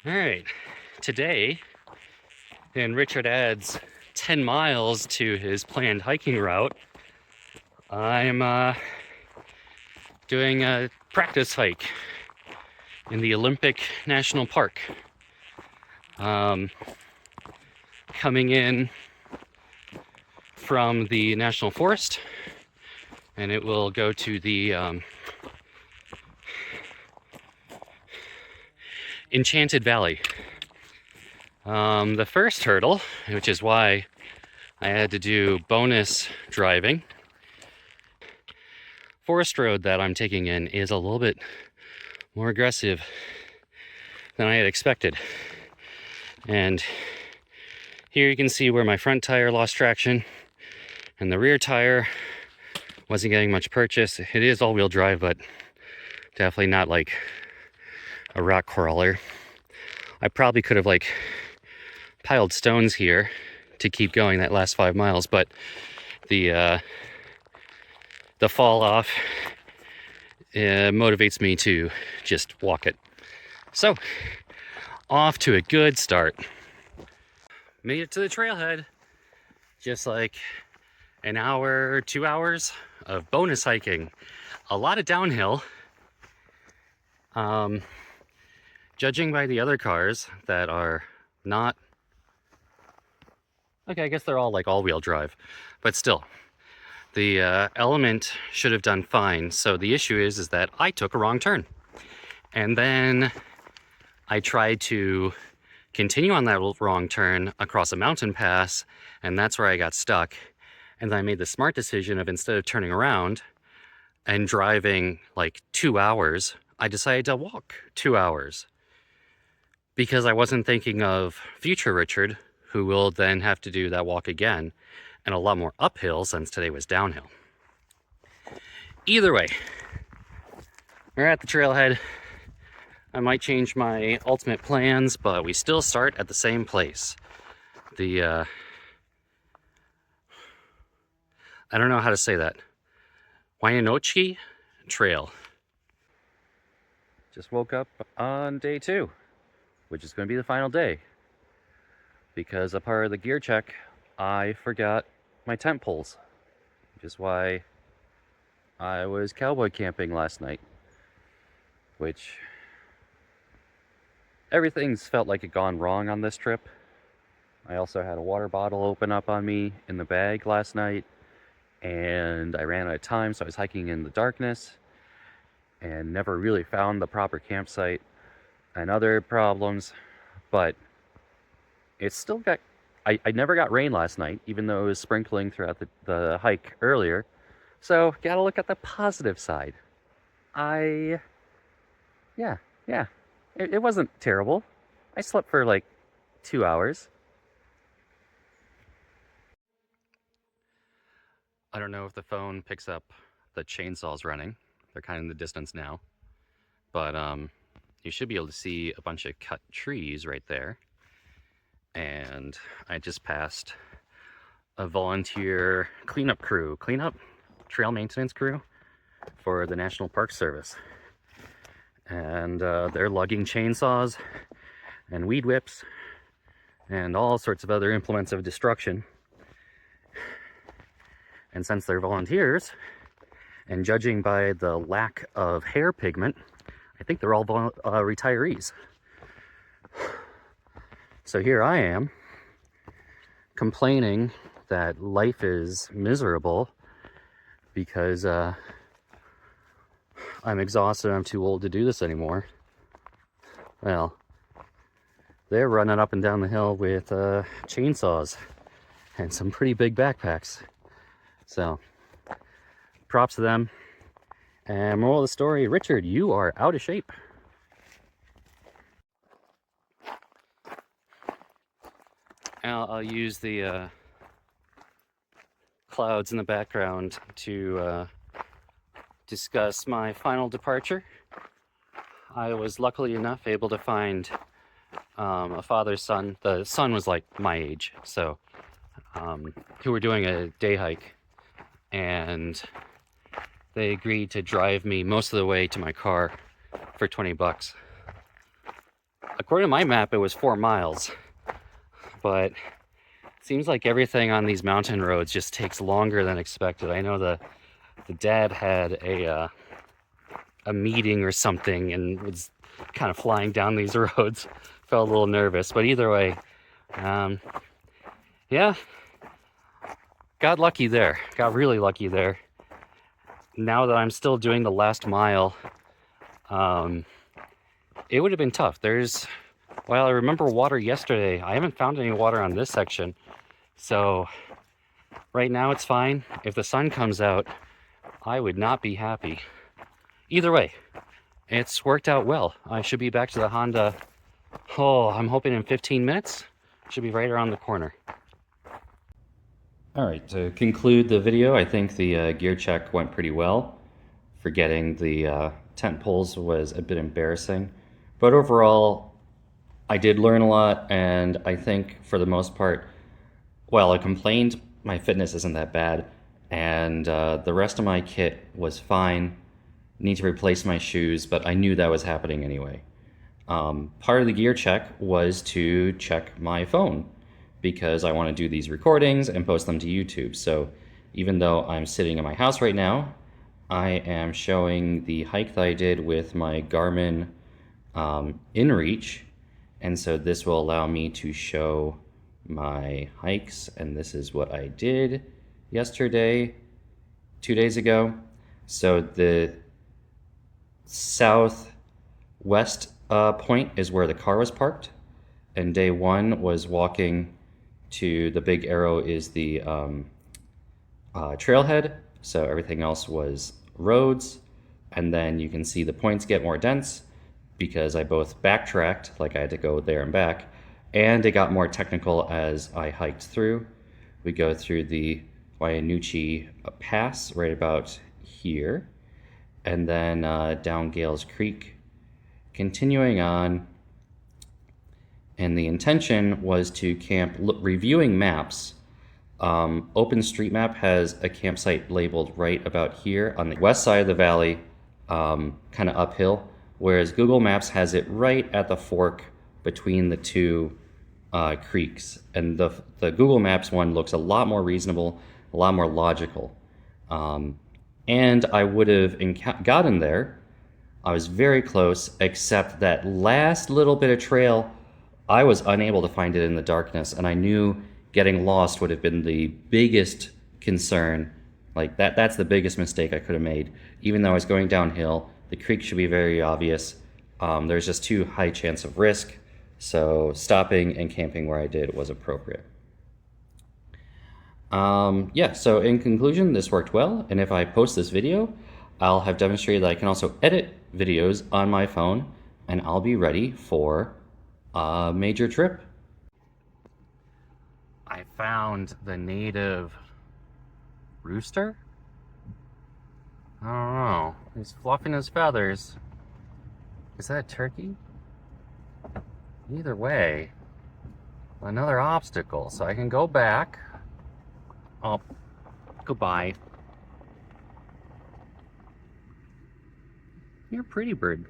All right, today, and Richard adds 10 miles to his planned hiking route. I'm doing a practice hike in the Olympic National Park. Um, Coming in from the National Forest, and it will go to the Enchanted Valley. The first hurdle, which is why I had to do bonus driving, forest road that I'm taking in is a little bit more aggressive than I had expected. And here you can see where my front tire lost traction and the rear tire wasn't getting much purchase. It is all-wheel drive, but definitely not like a rock crawler. I probably could have piled stones here to keep going that last 5 miles, but the fall off motivates me to just walk it. So, off to a good start. Made it to the trailhead. Just like an hour, 2 hours of bonus hiking. A lot of downhill. Judging by the other cars that are not... Okay, I guess they're all all-wheel drive, but still. The Element should have done fine. So the issue is that I took a wrong turn. And then I tried to continue on that wrong turn across a mountain pass, and that's where I got stuck. And then I made the smart decision of, instead of turning around and driving 2 hours, I decided to walk 2 hours. Because I wasn't thinking of future Richard, who will then have to do that walk again, and a lot more uphill since today was downhill. Either way, we're at the trailhead. I might change my ultimate plans, but we still start at the same place. I don't know how to say that. Wynoochee Trail. Just woke up on day 2, which is going to be the final day. Because a part of the gear check, I forgot my tent poles. Which is why I was cowboy camping last night. Which... everything's felt like it gone wrong on this trip. I also had a water bottle open up on me in the bag last night, and I ran out of time, so I was hiking in the darkness and never really found the proper campsite and other problems. But it's still got... I never got rain last night, even though it was sprinkling throughout the hike earlier. So gotta look at the positive side. Yeah. It wasn't terrible. I slept for 2 hours. I don't know if the phone picks up the chainsaws running. They're kind of in the distance now. But you should be able to see a bunch of cut trees right there. And I just passed a volunteer cleanup trail maintenance crew for the National Park Service. And they're lugging chainsaws and weed whips and all sorts of other implements of destruction. And since they're volunteers, and judging by the lack of hair pigment, I think they're all retirees. So here I am, complaining that life is miserable because I'm exhausted, I'm too old to do this anymore. Well, they're running up and down the hill with chainsaws and some pretty big backpacks. So, props to them. And moral of the story, Richard, you are out of shape. I'll use the clouds in the background to discuss my final departure. I was luckily enough able to find a father-son. The son was my age, so who were doing a day hike, and they agreed to drive me most of the way to my car for $20. According to my map, it was 4 miles, but it seems like everything on these mountain roads just takes longer than expected. I know the dad had a meeting or something and was kind of flying down these roads. Felt a little nervous, but either way, yeah, got lucky there. Got really lucky there. Now that I'm still doing the last mile, it would have been tough. Well, I remember water yesterday. I haven't found any water on this section. So right now it's fine. If the sun comes out, I would not be happy. Either way, it's worked out well. I should be back to the Honda, I'm hoping in 15 minutes. Should be right around the corner. All right, to conclude the video, I think the gear check went pretty well. Forgetting the tent poles was a bit embarrassing. But overall, I did learn a lot, and I think for the most part, while I complained, my fitness isn't that bad, and the rest of my kit was fine. Need to replace my shoes, but I knew that was happening anyway. Part of the gear check was to check my phone, because I want to do these recordings and post them to YouTube. So even though I'm sitting in my house right now, I am showing the hike that I did with my Garmin InReach. And so this will allow me to show my hikes. And this is what I did yesterday, 2 days ago. So the southwest point is where the car was parked. And day one was walking to the big arrow is the trailhead. So everything else was roads. And then you can see the points get more dense because I both backtracked, like I had to go there and back, and it got more technical as I hiked through. We go through the Wynoochee Pass right about here, and then down Gales Creek, continuing on. And the intention was to camp, reviewing maps. OpenStreetMap has a campsite labeled right about here on the west side of the valley, kind of uphill, whereas Google Maps has it right at the fork between the two creeks. And the Google Maps one looks a lot more reasonable, a lot more logical. And I would have gotten there. I was very close, except that last little bit of trail, I was unable to find it in the darkness, and I knew getting lost would have been the biggest concern. Like that's the biggest mistake I could have made. Even though I was going downhill, the creek should be very obvious. There's just too high a chance of risk, so stopping and camping where I did was appropriate. Yeah, so in conclusion, this worked well, and if I post this video, I'll have demonstrated that I can also edit videos on my phone, and I'll be ready for a major trip. I found the native rooster? I don't know. He's fluffing his feathers. Is that a turkey? Either way, another obstacle. So I can go back. Oh, goodbye. You're a pretty bird.